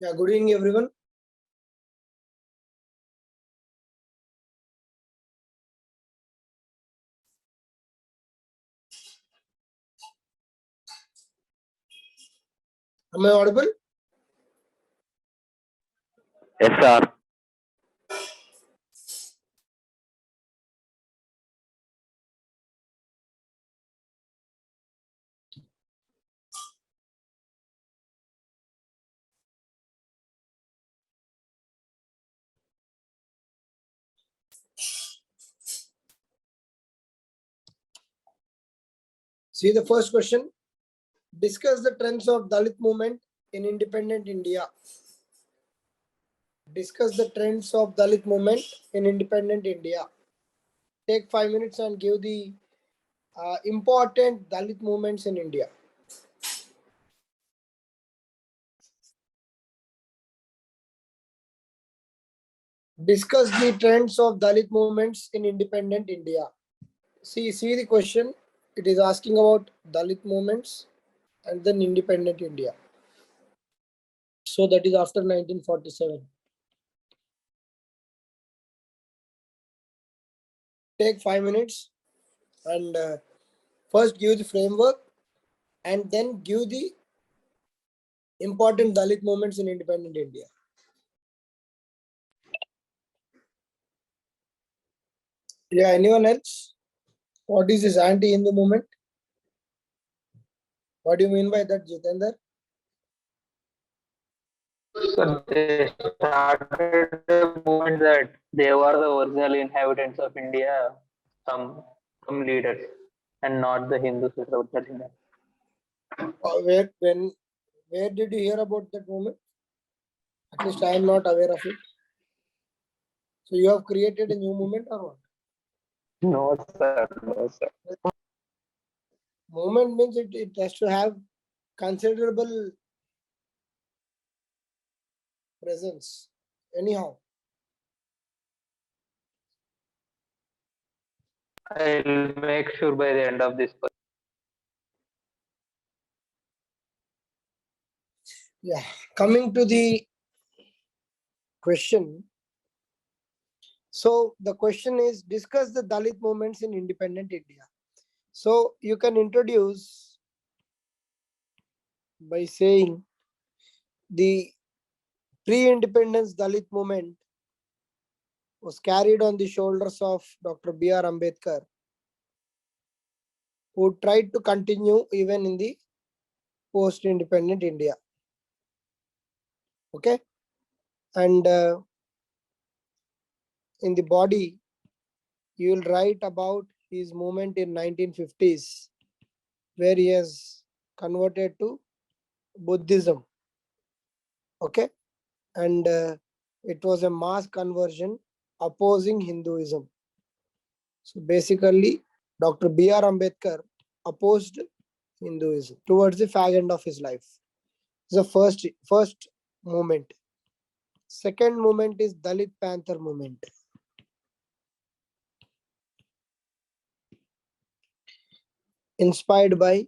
Yeah, good evening, everyone. Am I audible? Yes, sir. See the first question. Discuss the trends of Dalit movement in independent India. Discuss the trends of Dalit movement in independent India. Take 5 minutes and give the important Dalit movements in India. Discuss the trends of Dalit movements in independent India. See the question. It is asking about Dalit movements and then independent India. So that is after 1947. Take 5 minutes and first give the framework and then give the important Dalit movements in independent India. Yeah, anyone else? What is this anti-Hindu movement? What do you mean by that, Jitendra? So they started the movement that they were the original inhabitants of India, some leaders, and not the Hindus who were telling them. Where did you hear about that movement? At least I am not aware of it. So you have created a new movement or what? No, sir. No, sir. Movement means it has to have considerable presence. Anyhow, I'll make sure by the end of this. yeah. Coming to the question. So the question is discuss the Dalit movements in independent India. So you can introduce by saying the pre-independence Dalit movement was carried on the shoulders of Dr. B.R. Ambedkar, who tried to continue even in the post-independent India. Okay, and in the body, you will write about his movement in 1950s, where he has converted to Buddhism. Okay, and it was a mass conversion opposing Hinduism. So basically, Dr. B.R. Ambedkar opposed Hinduism towards the fag end of his life. The first movement. Second movement is Dalit Panther movement. Inspired by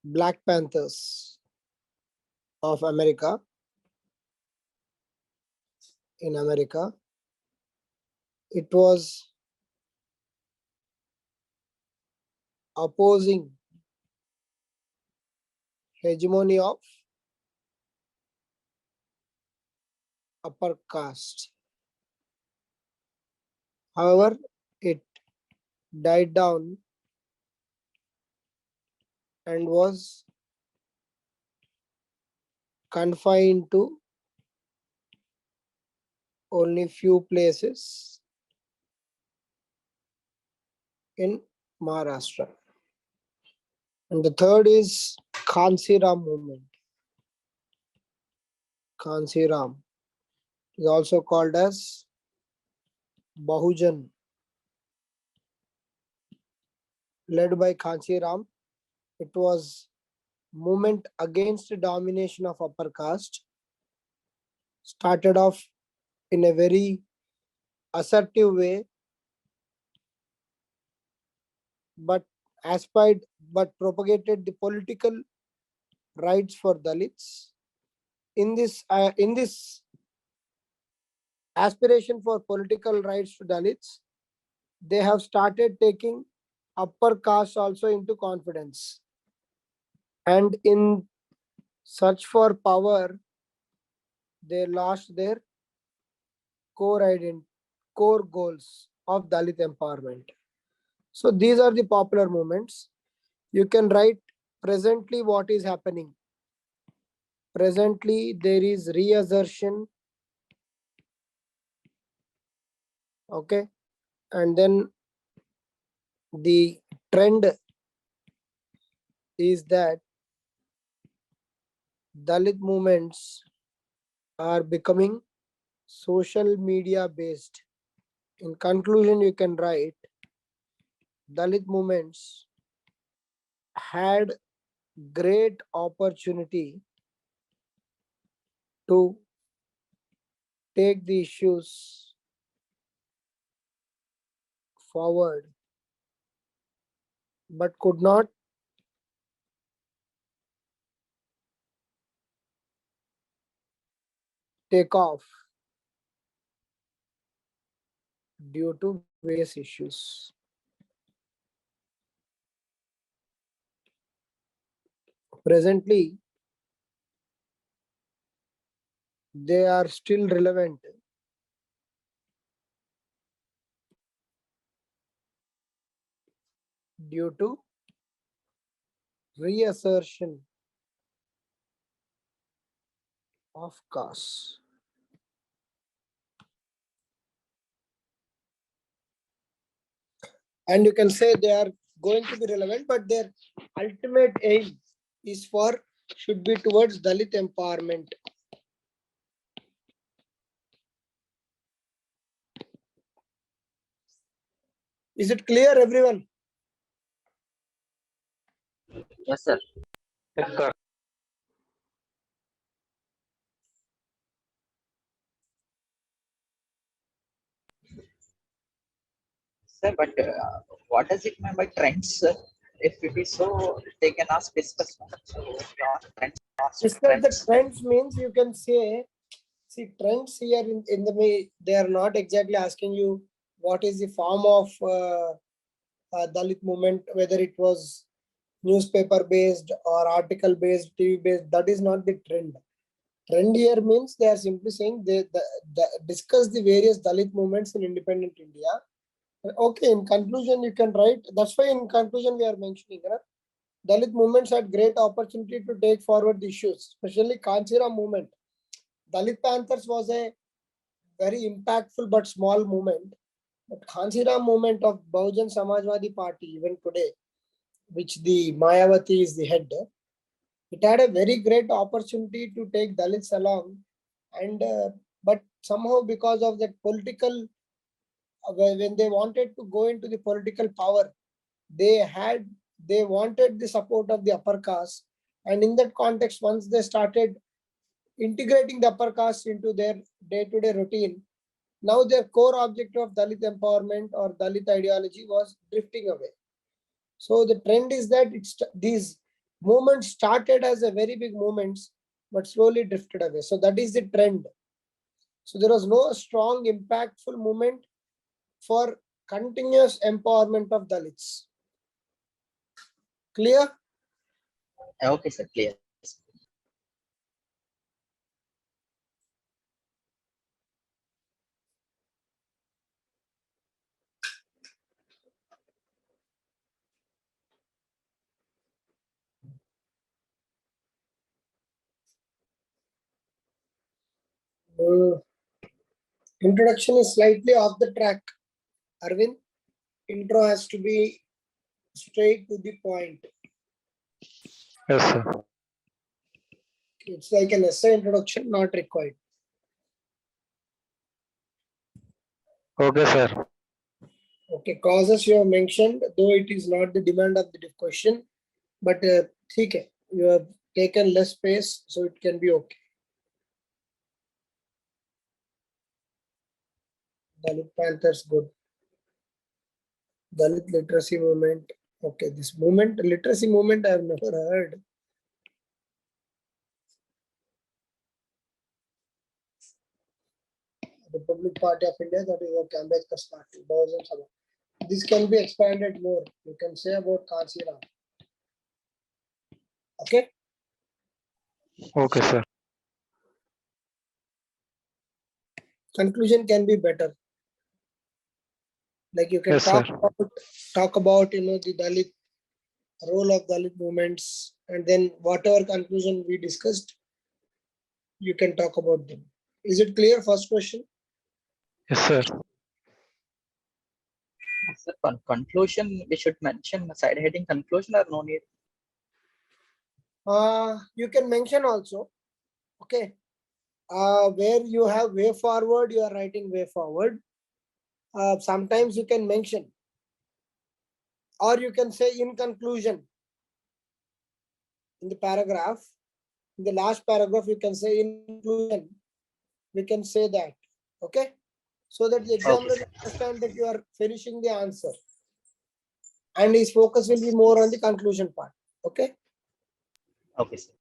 Black Panthers of America. In America, it was opposing hegemony of upper caste. However, it died down and was confined to only few places in Maharashtra. And the third is Khansi Ram movement. Khansi Ram is also called as Bahujan. Led by Khansi Ram, it was movement against the domination of upper caste. Started off in a very assertive way, but propagated the political rights for Dalits in this aspiration for political rights to Dalits, they have started taking upper caste also into confidence. And in search for power, they lost their core goals of Dalit empowerment. So these are the popular movements. You can write presently what is happening. Presently, there is reassertion, okay, and then the trend is that Dalit movements are becoming social media based. In conclusion, you can write Dalit movements had great opportunity to take the issues forward, but could not take off due to various issues. Presently, they are still relevant due to reassertion of caste. And you can say they are going to be relevant, but their ultimate aim is for should be towards Dalit empowerment. Is it clear, everyone? Yes, sir. Yes, sir. Sir, but what does it mean by trends, sir? If it is so, they can ask discuss. So, your trends, Discuss the trends means you can say, see, trends here in the way they are not exactly asking you what is the form of Dalit movement, whether it was newspaper based or article based, TV based. That is not the trend. Trend here means they are simply saying they discuss the various Dalit movements in independent India. Okay, in conclusion, you can write. That's why in conclusion we are mentioning, right? Dalit movements had great opportunity to take forward the issues, especially Kanchira movement. Dalit Panthers was a very impactful but small movement. But Kanchira movement of Bahujan Samajwadi Party, even today, which the Mayawati is the head, it had a very great opportunity to take Dalits along, and but somehow because of that political, when they wanted to go into the political power, they wanted the support of the upper caste, and in that context, once they started integrating the upper caste into their day-to-day routine, now their core objective of Dalit empowerment or Dalit ideology was drifting away. So the trend is that these movements started as a very big movements, but slowly drifted away. So that is the trend. So there was no strong, impactful movement for continuous empowerment of Dalits. Clear? Okay, sir, clear. Introduction is slightly off the track. Arvind, intro has to be straight to the point. Yes, sir. It's like an essay introduction, not required. Okay, sir. Okay, causes you have mentioned, though it is not the demand of the question, but okay, you have taken less space, so it can be okay. Dalit Panthers, good. Dalit literacy movement. Okay, this movement, literacy movement, I have never heard. Republic Party of India, that is okay, Ambedkar's party, Bahujana Sabha. This can be expanded more. You can say about Kansi Ram. Okay. Okay, sir. Conclusion can be better. Like you can Yes, sir. talk about the Dalit role of Dalit movements, and then whatever conclusion we discussed, you can talk about them. Is it clear? First question. Yes, sir. Sir, conclusion, we should mention side heading conclusion or no need? You can mention also. Okay. Where you have way forward, you are writing way forward. Sometimes you can mention, or you can say in conclusion. In the paragraph, in the last paragraph, you can say in conclusion. We can say that. Okay. So that the examiner will understand that you are finishing the answer, and his focus will be more on the conclusion part. Okay. Okay, sir.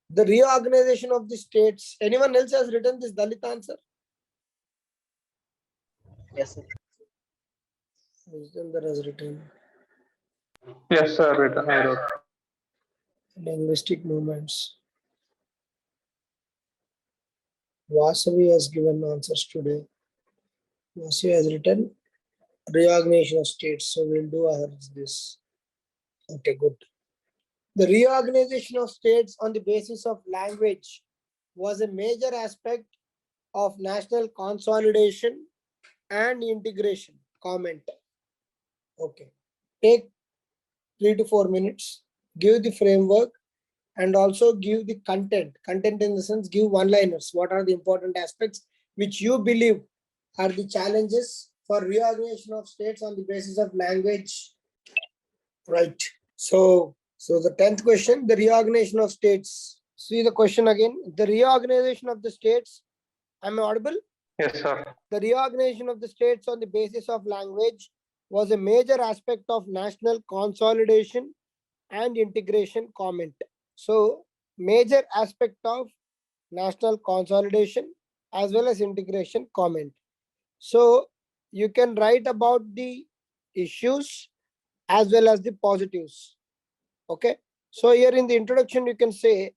The reorganization of the states. Anyone else has written this Dalit answer? Yes, sir. Vijayendra has written. Yes, sir. Written. I wrote. Linguistic movements. Vasavi has given answers today. Vasavi has written reorganization of states. So we'll do this. Okay, good. The reorganization of states on the basis of language was a major aspect of national consolidation and integration. Comment. Okay. Take 3 to 4 minutes. Give the framework and also give the content. Content in the sense, give one-liners. What are the important aspects which you believe are the challenges for reorganization of states on the basis of language? Right. So the 10th question, the reorganization of states. See the question again. The reorganization of the states. Am I audible? Yes, sir. The reorganization of the states on the basis of language was a major aspect of national consolidation and integration. Comment. So, major aspect of national consolidation as well as integration. Comment. So, you can write about the issues as well as the positives. Okay. So, here in the introduction, you can say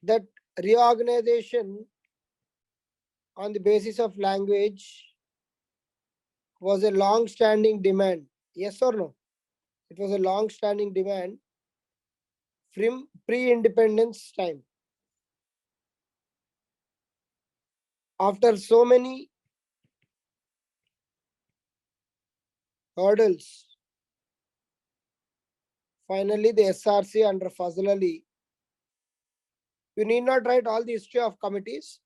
that reorganization on the basis of language was a long-standing demand. Yes or no? It was a long-standing demand from pre-independence time. After so many hurdles, finally the SRC under Fazl Ali, you need not write all the history of committees,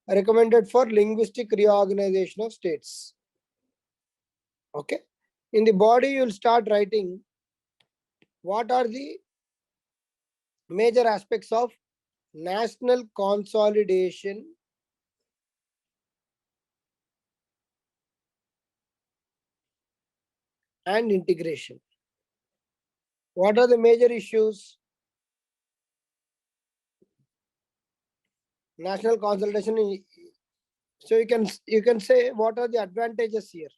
recommended for linguistic reorganization of states. Okay. In the body, you will start writing what are the major aspects of national consolidation and integration. What are the major issues? National consolidation. So you can say what are the advantages here.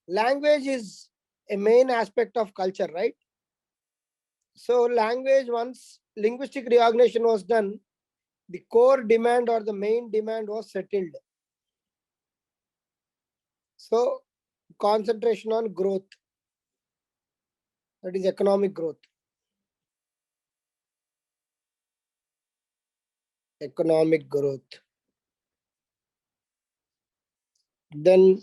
Language is a main aspect of culture, right? So language, once linguistic reorganization was done, the core demand or the main demand was settled. So concentration on growth, that is economic growth. Economic growth. Then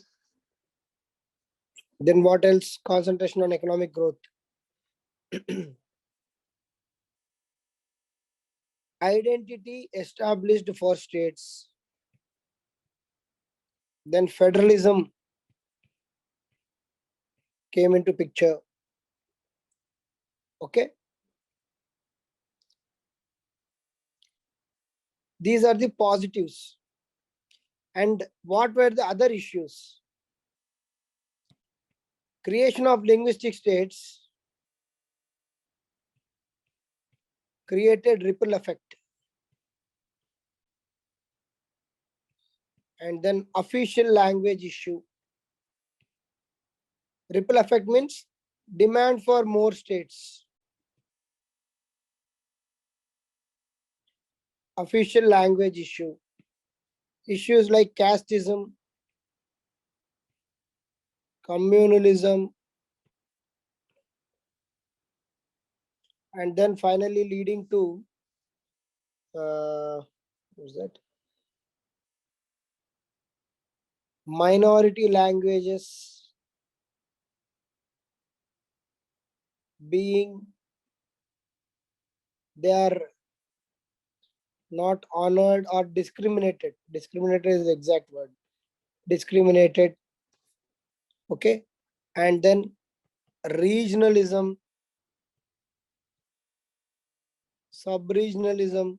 what else? Concentration on economic growth. Identity established for states. Then federalism came into picture. Okay. These are the positives. And what were the other issues? Creation of linguistic states created ripple effect. And then official language issue. Ripple effect means demand for more states. Official language issue. Issues like casteism, communalism, and then finally leading to what's that? Minority languages being they are not honored or discriminated. Discriminated is the exact word. Discriminated. Okay. And then regionalism, sub-regionalism,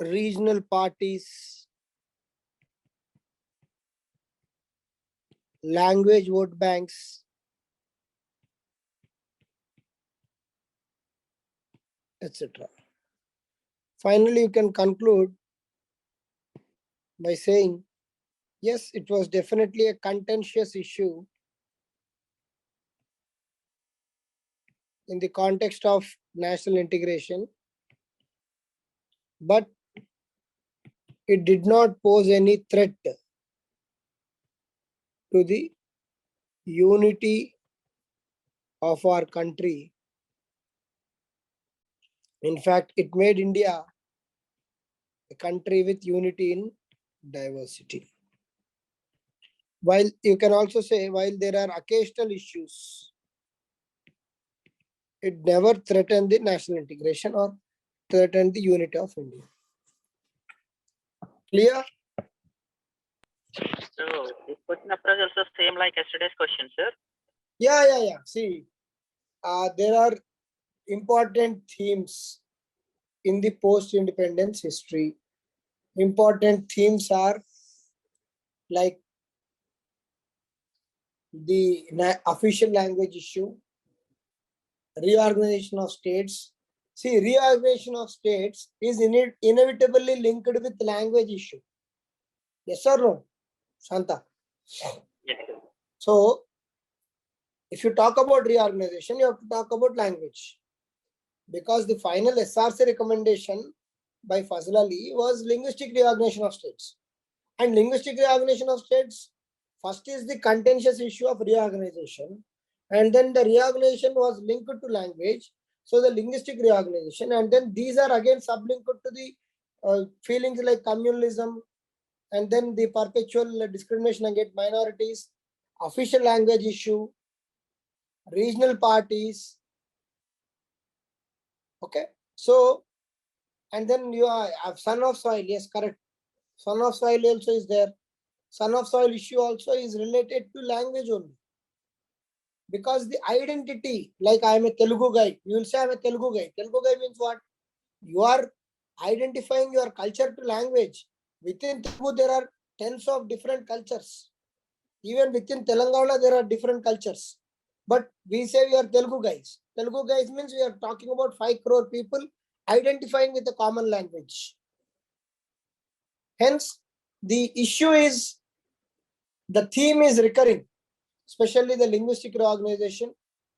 regional parties, language vote banks, etc. Finally, you can conclude by saying, yes, it was definitely a contentious issue in the context of national integration, but it did not pose any threat to the unity of our country. In fact, it made India a country with unity in diversity. While you can also say, while there are occasional issues, it never threatened the national integration or threatened the unity of India. Clear? So this question approach also same like yesterday's question, sir. Yeah. See, there are important themes in the post-independence history. Important themes are like the official language issue, reorganization of states. See, reorganization of states is inevitably linked with language issue. Yes or no, Shanta? Yes, sir. So, if you talk about reorganization, you have to talk about language. Because the final SRC recommendation by Fazl Ali was linguistic reorganization of states. And linguistic reorganization of states, first is the contentious issue of reorganization. And then the reorganization was linked to language. So the linguistic reorganization. And then these are again sublinked to the feelings like communalism. And then the perpetual discrimination against minorities, official language issue, regional parties. Okay. So, and then you have son of soil. Yes, correct. Son of soil also is there. Son of soil issue also is related to language only. Because the identity, like I am a Telugu guy, you will say I am a Telugu guy. Telugu guy means what? You are identifying your culture to language. Within Telugu, there are tens of different cultures. Even within Telangana, there are different cultures. But we say we are Telugu guys. Telugu guys means we are talking about 5 crore people identifying with a common language. Hence, the issue is, the theme is recurring, especially the linguistic reorganization,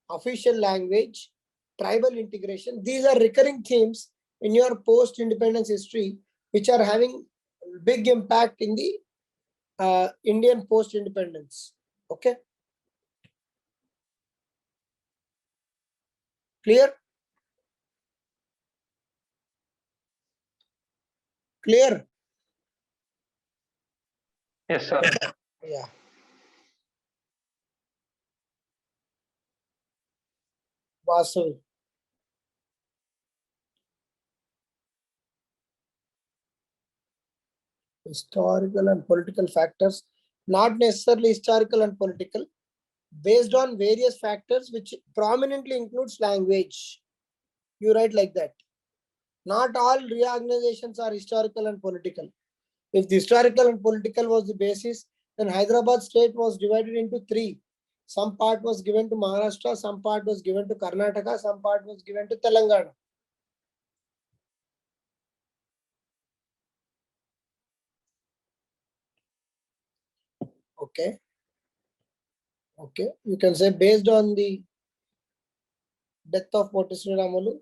official language, tribal integration. These are recurring themes in your post-independence history, which are having big impact in the Indian post-independence. Okay. Clear? Clear? Yes, sir. Yeah. Vasu. Historical and political factors, not necessarily historical and political, based on various factors which prominently includes language. You write like that. Not all reorganizations are historical and political. If the historical and political was the basis, then Hyderabad state was divided into 3. Some part was given to Maharashtra, some part was given to Karnataka, some part was given to Telangana. Okay. Okay. You can say based on the death of Potesri Ramalu,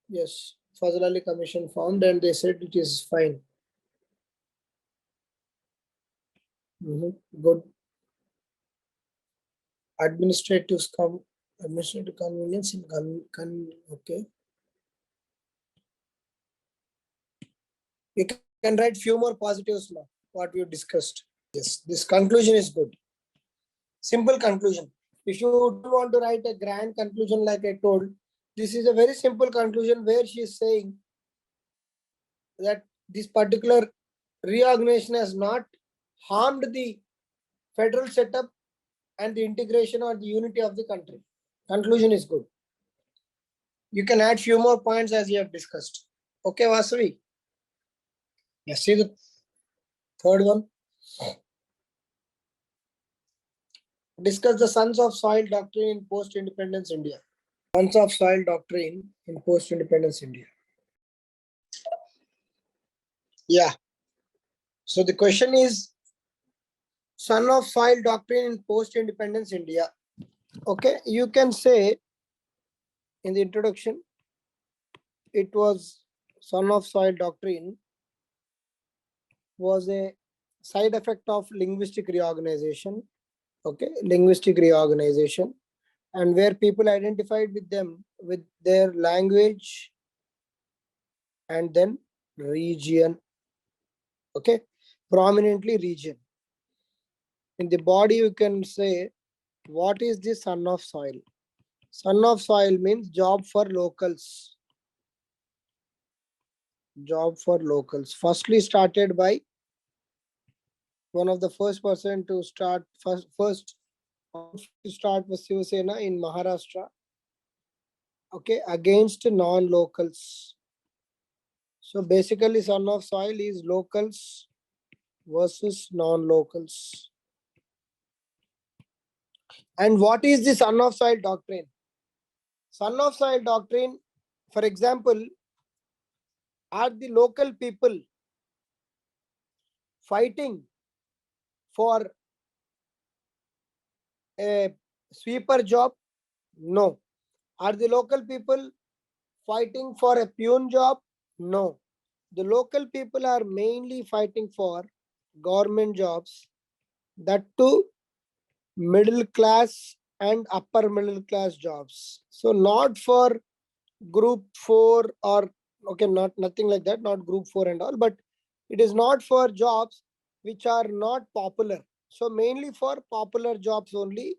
yes, Fazal Ali Commission found and they said it is fine. Good. Administrative convenience in okay. You can write few more positives now. What we discussed. Yes, this conclusion is good. Simple conclusion. If you don't want to write a grand conclusion like I told, this is a very simple conclusion where she is saying that this particular reorganization has not harmed the federal setup and the integration or the unity of the country. Conclusion is good. You can add few more points as you have discussed. Okay, Vasavi? Yes, see the third one. Discuss the Sons of Soil doctrine in post-independence India. Sons of Soil doctrine in post-independence India. Yeah. So the question is Son of Soil doctrine in post-independence India. Okay, you can say in the introduction, it was Son of Soil doctrine was a side effect of linguistic reorganization. Okay, linguistic reorganization, and where people identified with them with their language and then region. Okay, prominently region. In the body, you can say, what is the Son of Soil? Son of Soil means job for locals. Job for locals. Firstly started by one of the first person to start first to start was Shiv Sena in Maharashtra. Okay, against non-locals. So basically, Son of Soil is locals versus non-locals. And what is the Son of Soil doctrine? Son of Soil doctrine, for example, are the local people fighting for a sweeper job? No. Are the local people fighting for a peon job? No. The local people are mainly fighting for government jobs, that too middle class and upper middle class jobs. So not for group 4 or okay, nothing like that, not group 4 and all, but it is not for jobs which are not popular. So mainly for popular jobs only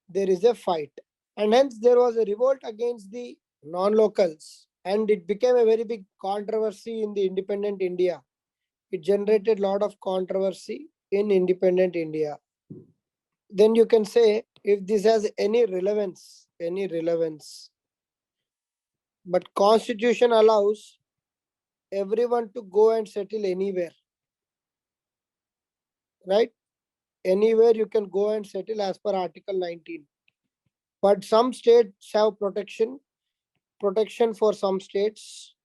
there is a fight, and hence there was a revolt against the non-locals, and it became a very big controversy in the independent India. It generated a lot of controversy in independent India. Then you can say if this has any relevance, but constitution allows everyone to go and settle anywhere, right? Anywhere you can go and settle as per Article 19. But some states have protection for some states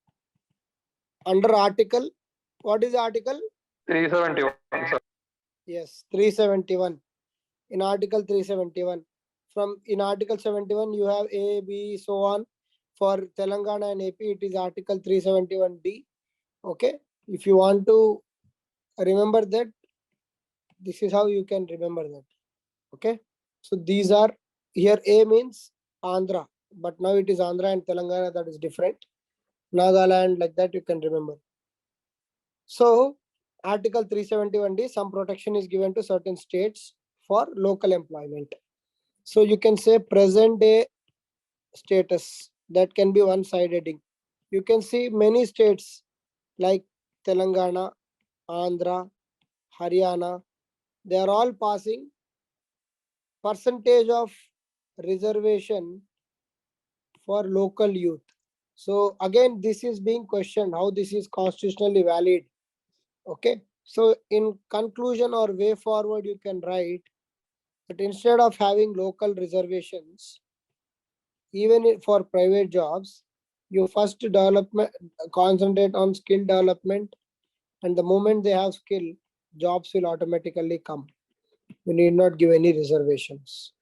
under article. What is the article? 371, sir. Yes, 371. In Article 371. In Article 71, you have A, B, so on. For Telangana and AP, it is Article 371D. Okay. If you want to remember that, this is how you can remember that. Okay. So these are here. A means Andhra, but now it is Andhra and Telangana, that is different. Nagaland, like that you can remember. So Article 371D, some protection is given to certain states for local employment. So you can say present day status, that can be one-sided. You can see many states like Telangana, Andhra, Haryana, they are all passing percentage of reservation for local youth. So again, this is being questioned how this is constitutionally valid. Okay, so in conclusion or way forward, you can write that instead of having local reservations, even for private jobs, you first concentrate on skill development, and the moment they have skill, jobs will automatically come. You need not give any reservations.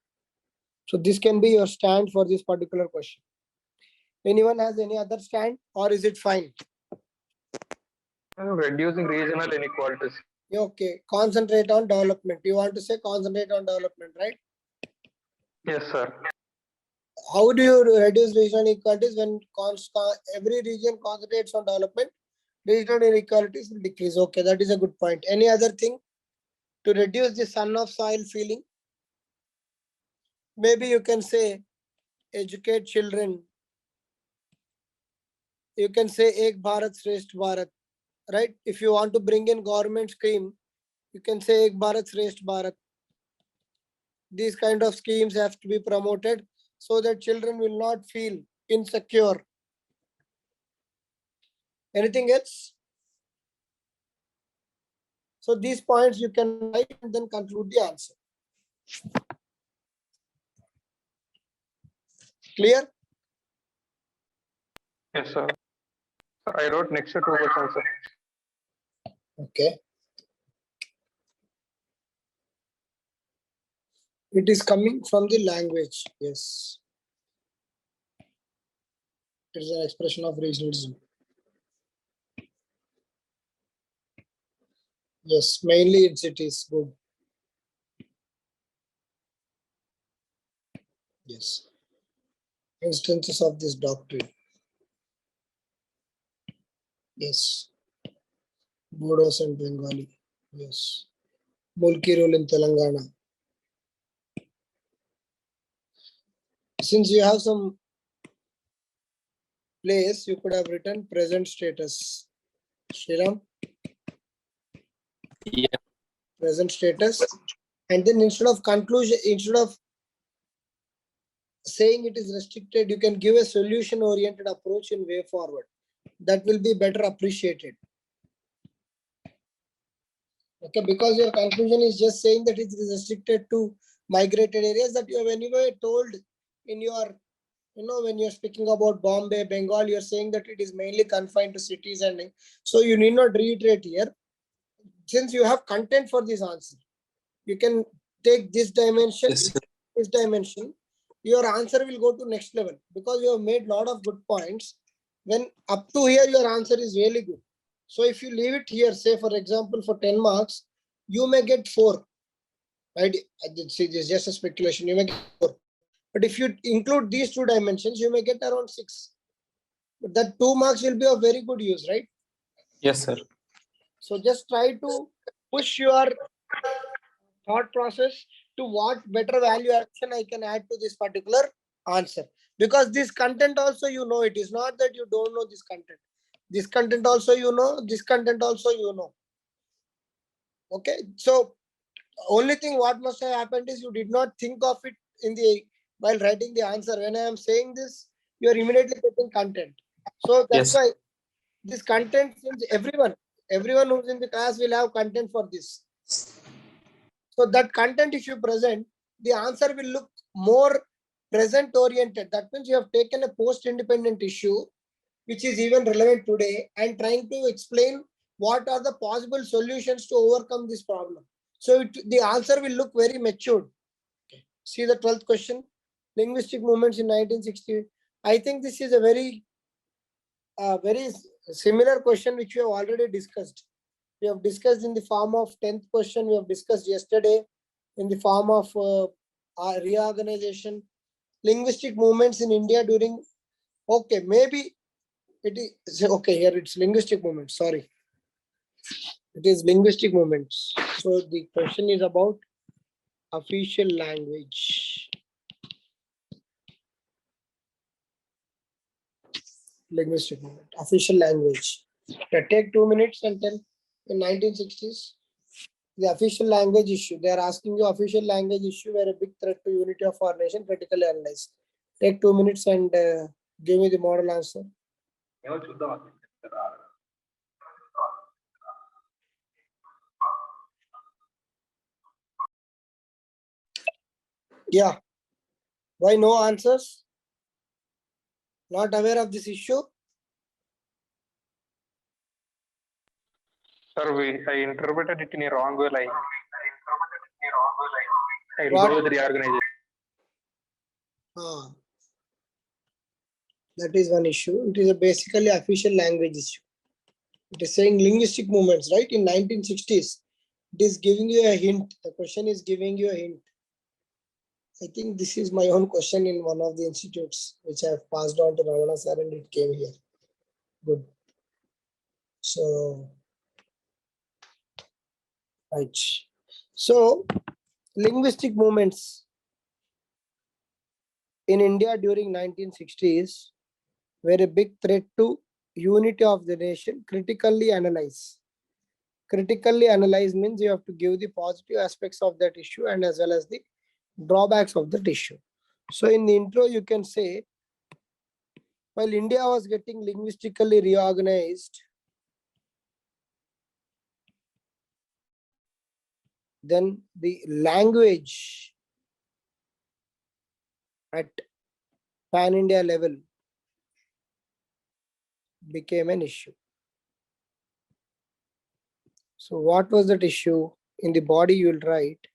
So this can be your stand for this particular question. Anyone has any other stand, or is it fine? Reducing regional inequalities. Okay, concentrate on development. You want to say concentrate on development, right? Yes, sir. How do you reduce regional inequalities when every region concentrates on development? Regional inequalities will decrease. Okay, that is a good point. Any other thing to reduce the son of soil feeling? Maybe you can say educate children. You can say Ek Bharat Shresth Bharat, right? If you want to bring in government scheme, you can say Ek Bharat Shresth Bharat. These kind of schemes have to be promoted so that children will not feel insecure. Anything else? So these points you can write and then conclude the answer. Clear? Yes, sir. I wrote next to 2 questions, sir. Okay. It is coming from the language. Yes. It is an expression of regionalism. Yes, mainly in cities. Good. Yes. Instances of this doctrine. Yes. Bodos and Bengali. Yes. Mulki rule in Telangana. Since you have some place, you could have written present status. Shriram? Yeah. Present status. And then instead of conclusion, instead of saying it is restricted, you can give a solution oriented approach in way forward. That will be better appreciated. Okay, because your conclusion is just saying that it is restricted to migrated areas, that you have anyway told in your, when you're speaking about Bombay, Bengal, you're saying that it is mainly confined to cities, and so you need not reiterate here. Since you have content for this answer, you can take this dimension, Yes, this dimension, your answer will go to next level because you have made lot of good points. When up to here, your answer is really good. So if you leave it here, say for example, for 10 marks, you may get 4. Right? I did see this is just a speculation. You may get 4. But if you include these 2 dimensions, you may get around 6. But that 2 marks will be of very good use, right? yes, sir. So just try to push your thought process to what better value action I can add to this particular answer. Because this content also it is not that you don't know this content. This content also this content also Okay, so only thing what must have happened is you did not think of it while writing the answer. When I am saying this, you are immediately getting content. So that's Yes. why this content, since everyone who's in the class will have content for this. So that content, if you present, the answer will look more present oriented. That means you have taken a post-independent issue, which is even relevant today, and trying to explain what are the possible solutions to overcome this problem. So the answer will look very matured. See the 12th question, linguistic movements in 1960. I think this is a very similar question which we have already discussed. We have discussed in the form of 10th question. We have discussed yesterday in the form of reorganization, linguistic movements in India during. Okay, maybe it is okay. Here it's linguistic movements. Sorry, it is linguistic movements. So the question is about official language. Linguistic movement, official language. Take 2 minutes and tell in 1960s. The official language issue. They are asking you official language issue where a big threat to unity of our nation critically analyzed. Take 2 minutes and give me the model answer. Yeah. Why no answers? Not aware of this issue? Sir, I interpreted it in a wrong way. I'll What? go with reorganization. Ah, that is one issue. It is a basically official language issue. It is saying linguistic movements, right? In 1960s, it is giving you a hint. The question is giving you a hint. I think this is my own question in one of the institutes, which I have passed on to Ravana sir, and it came here. Good. So, right. So, linguistic movements in India during 1960s were a big threat to unity of the nation. Critically analyze. Critically analyze means you have to give the positive aspects of that issue and as well as the drawbacks of that issue. So in the intro, you can say, while India was getting linguistically reorganized, then the language at pan-India level became an issue. So what was that issue? In the body, you will write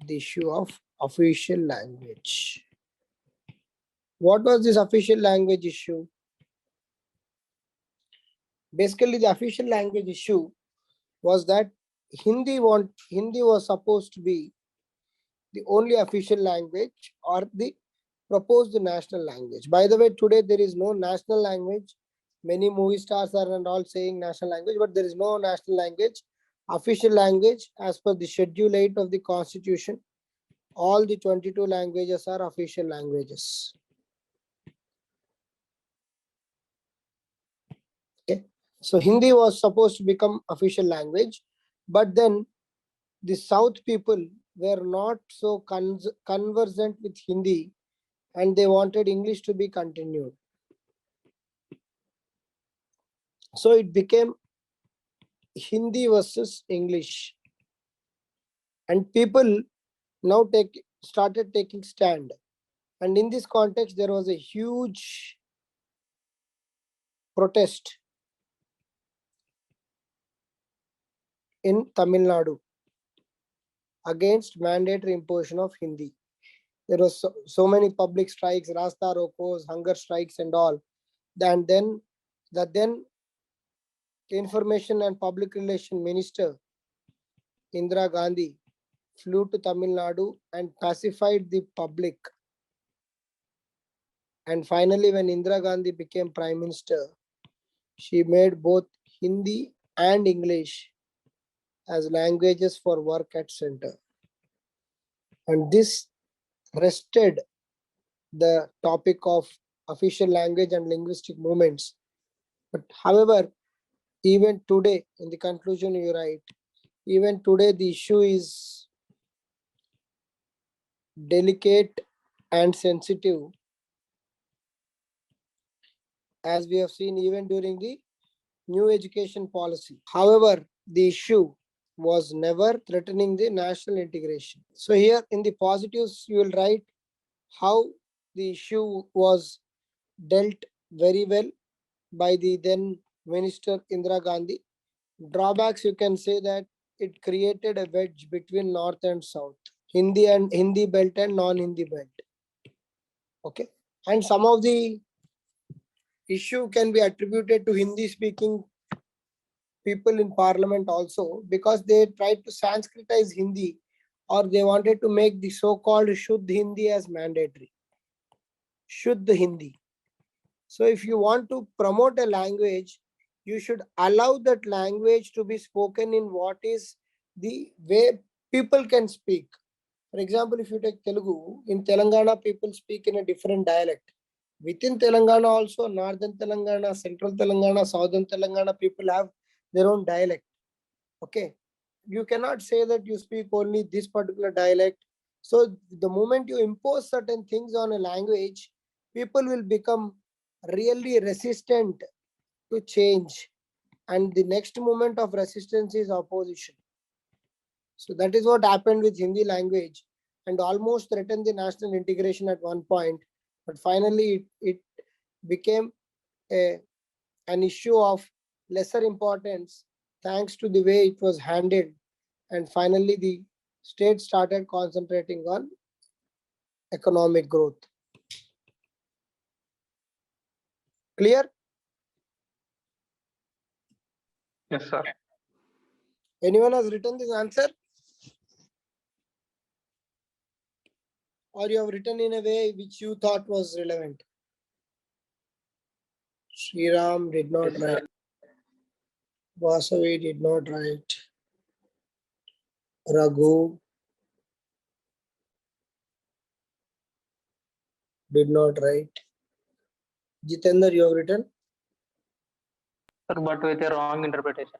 the issue of official language. What was this official language issue? Basically, the official language issue was that Hindi was supposed to be the only official language or the proposed national language. By the way, today there is no national language. Many movie stars are and all saying national language, but there is no national language. Official language as per the Schedule 8 of the Constitution, all the 22 languages are official languages. Okay. So Hindi was supposed to become official language, but then the South people were not so conversant with Hindi and they wanted English to be continued. So it became Hindi versus English. And people now started taking stand. And in this context, there was a huge protest in Tamil Nadu against mandatory imposition of Hindi. There was so many public strikes, Rasta Rokos, hunger strikes and all. And then the then Information and Public Relation Minister Indira Gandhi flew to Tamil Nadu and pacified the public. And finally, when Indira Gandhi became Prime Minister, she made both Hindi and English as languages for work at center. And this rested the topic of official language and linguistic movements. But however, even today, in the conclusion you write, even today the issue is delicate and sensitive, as we have seen even during the new education policy. However, the issue was never threatening the national integration. So here in the positives, you will write how the issue was dealt very well by the then Minister Indira Gandhi. Drawbacks, you can say that it created a wedge between North and South, Hindi belt and non-Hindi belt. Okay. And some of the issue can be attributed to Hindi speaking people in parliament also, because they tried to Sanskritize Hindi, or they wanted to make the so-called Shuddh Hindi as mandatory. Shuddh Hindi. So if you want to promote a language, you should allow that language to be spoken in what is the way people can speak. For example, if you take Telugu, in Telangana, people speak in a different dialect. Within Telangana also, Northern Telangana, Central Telangana, Southern Telangana, people have their own dialect. Okay. You cannot say that you speak only this particular dialect. So the moment you impose certain things on a language, people will become really resistant to change. And the next moment of resistance is opposition. So that is what happened with Hindi language and almost threatened the national integration at one point. But finally, it became an issue of lesser importance thanks to the way it was handled. And finally, the states started concentrating on economic growth. Clear? Yes, sir. Anyone has written this answer? Or you have written in a way which you thought was relevant? Sriram did not Yes, write. sir. Vasavi did not write. Raghu did not write. Jitendra, you have written? Sir, but with a wrong interpretation.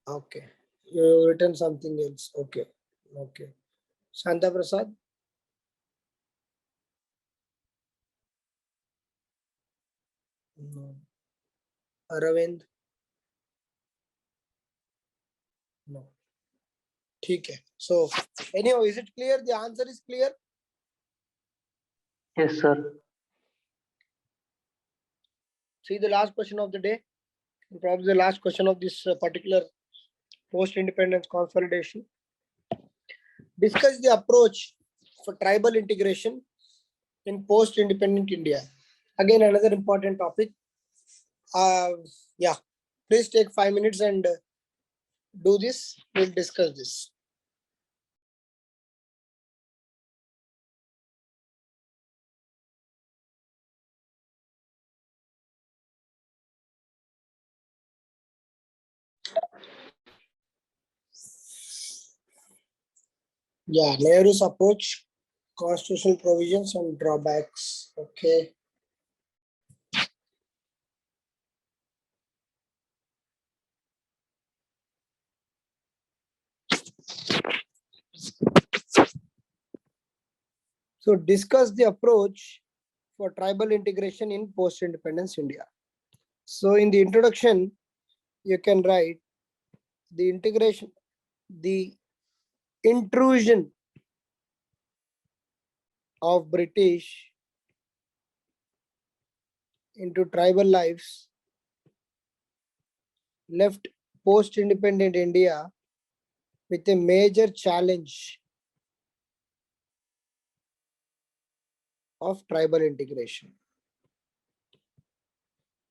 Okay. You have written something else. Okay. Okay. Shanta Prasad? No. Aravind? No. Okay. So, anyhow, is it clear? The answer is clear. Yes, sir. See the last question of the day. Probably the last question of this particular post-independence consolidation. Discuss the approach for tribal integration in post-independent India. Again, another important topic. Yeah, please take 5 minutes and do this. We'll discuss this. Yeah, Nehru's approach, constitutional provisions and drawbacks. Okay. So discuss the approach for tribal integration in post-independence India. So in the introduction, you can write the integration, the intrusion of British into tribal lives left post-independent India with a major challenge of tribal integration.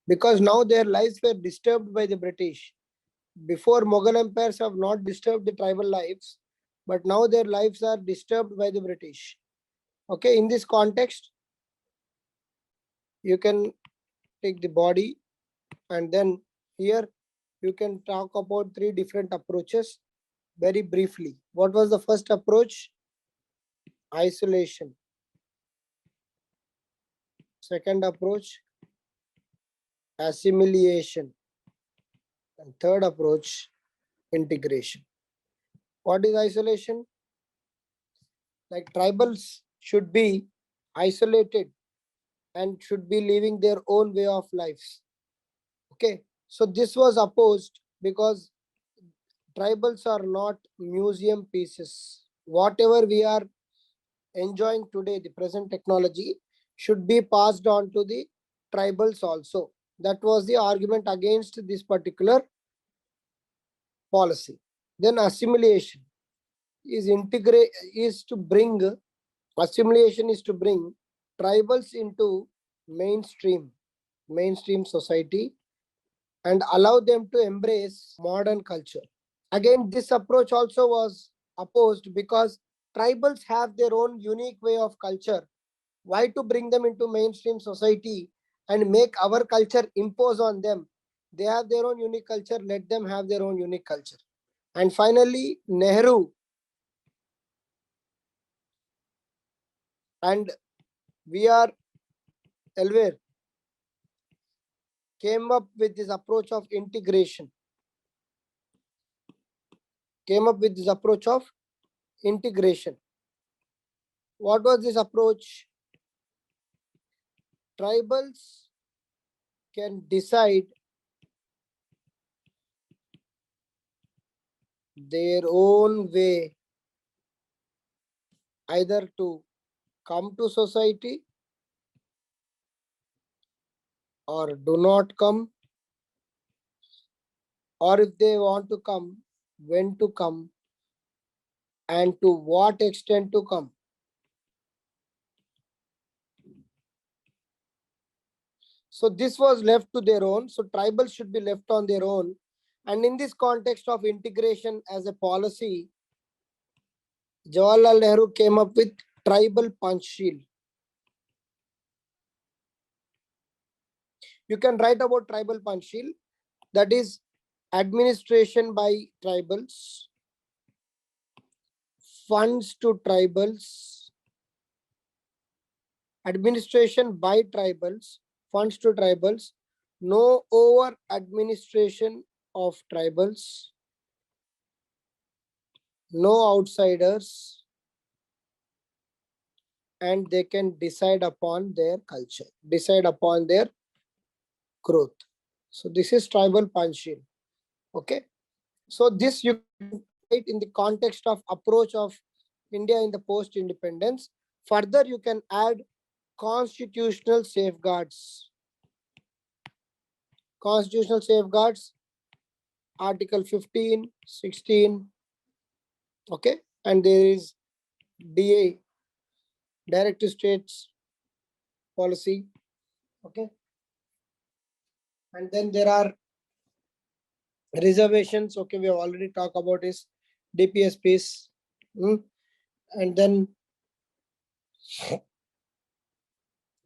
Because now their lives were disturbed by the British. Before, Mughal empires have not disturbed the tribal lives, but now their lives are disturbed by the British. Okay, in this context, you can take the body, and then here you can talk about 3 different approaches very briefly. What was the first approach? Isolation. Second approach, assimilation. And third approach, integration. What is isolation? Like tribals should be isolated and should be living their own way of lives. Okay, so this was opposed because tribals are not museum pieces. Whatever we are enjoying today, the present technology should be passed on to the tribals also. That was the argument against this particular policy. Then assimilation is assimilation is to bring tribals into mainstream society and allow them to embrace modern culture. Again, this approach also was opposed because tribals have their own unique way of culture. Why to bring them into mainstream society and make our culture impose on them? They have their own unique culture, let them have their own unique culture. And finally, Nehru and V.R. Elwer came up with this approach of integration. What was this approach? Tribals can decide their own way either to come to society or do not come, or if they want to come, when to come, and to what extent to come. So this was left to their own. So tribals should be left on their own. And in this context of integration as a policy, Jawaharlal Nehru came up with tribal Panchsheel. You can write about tribal Panchsheel, that is administration by tribals, funds to tribals, administration by tribals, funds to tribals, no over administration of tribals, no outsiders, and they can decide upon their culture, decide upon their growth. So this is tribal Panchsheel. Okay. So this you can write in the context of approach of India in the post-independence. Further, you can add constitutional safeguards. Constitutional safeguards, Article 15, 16. Okay. And there is DA, Direct to States policy. Okay. And then there are reservations. Okay, we have already talked about is DPSPs. And then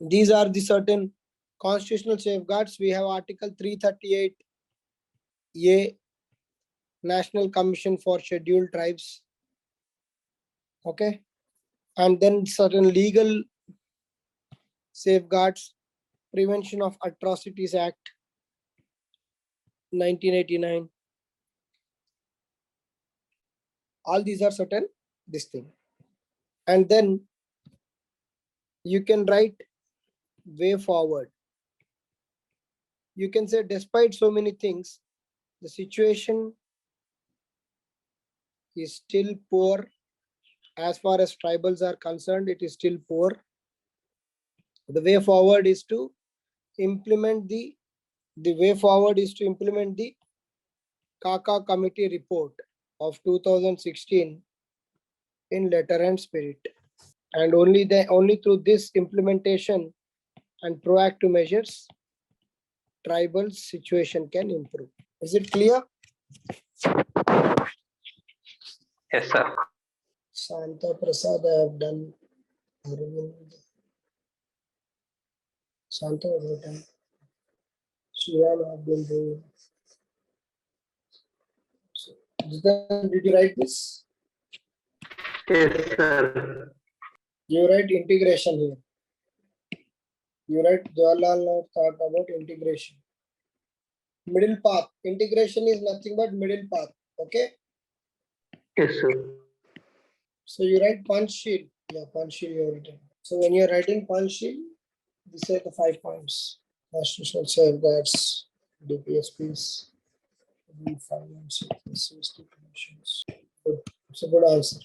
these are the certain constitutional safeguards. We have Article 338A, National Commission for Scheduled Tribes. Okay. And then certain legal safeguards, Prevention of Atrocities Act 1989. All these are certain this thing. And then you can write way forward. You can say despite so many things, the situation is still poor. As far as tribals are concerned, it is still poor. The way forward is to implement the way forward is to implement the Kaka Committee report of 2016 in letter and spirit. And only through this implementation and proactive measures, tribal situation can improve. Is it clear? Yes, sir. Santa Prasad, I have done. Santa was written. Sriram, I have been doing. So, did you write this? Yes, sir. You write integration here. You write Jawaharlal Nehru thought about integration. Middle path. Integration is nothing but middle path. Okay. Yes, sir. So you write Panchsheel. Yeah, Panchsheel you have written. So when you are writing Panchsheel, these are the 5 points. Constitutional safeguards, DPSPs, finance, commissions. Good. It's a good answer.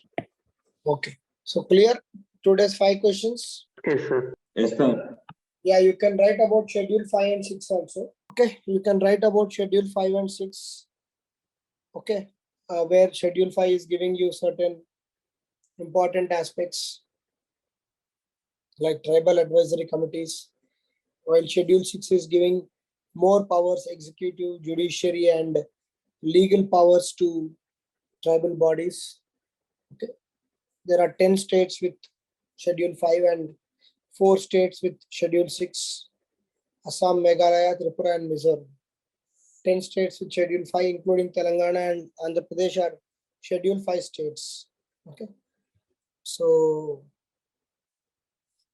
Okay. So clear? Today's 5 questions. Yes, sir. Yes, sir. Yeah, you can write about schedule 5 and 6 also. Okay, you can write about schedule 5 and 6. Okay, where schedule 5 is giving you certain important aspects like tribal advisory committees, while schedule 6 is giving more powers, executive, judiciary, and legal powers to tribal bodies. Okay, there are 10 states with schedule 5 and 4 states with schedule 6. Assam, Meghalaya, Tripura, and Mizoram. 10 states with schedule 5, including Telangana and Andhra Pradesh, are schedule 5 states. Okay. So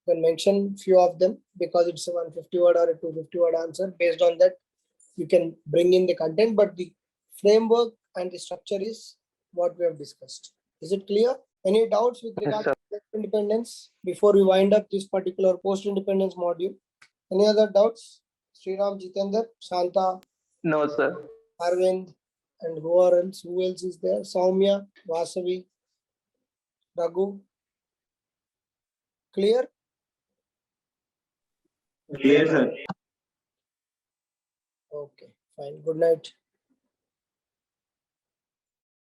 you can mention few of them because it's a 150 word or a 250 word answer. Based on that, you can bring in the content, but the framework and the structure is what we have discussed. Is it clear? Any doubts with regard to independence before we wind up this particular post-independence module? Any other doubts? Sriram, Jitendra, Shanta, No, sir. Arvind, and who else? Who else is there? Soumya, Vasavi, Raghu. Clear? Clear, sir. Okay, fine. Good night.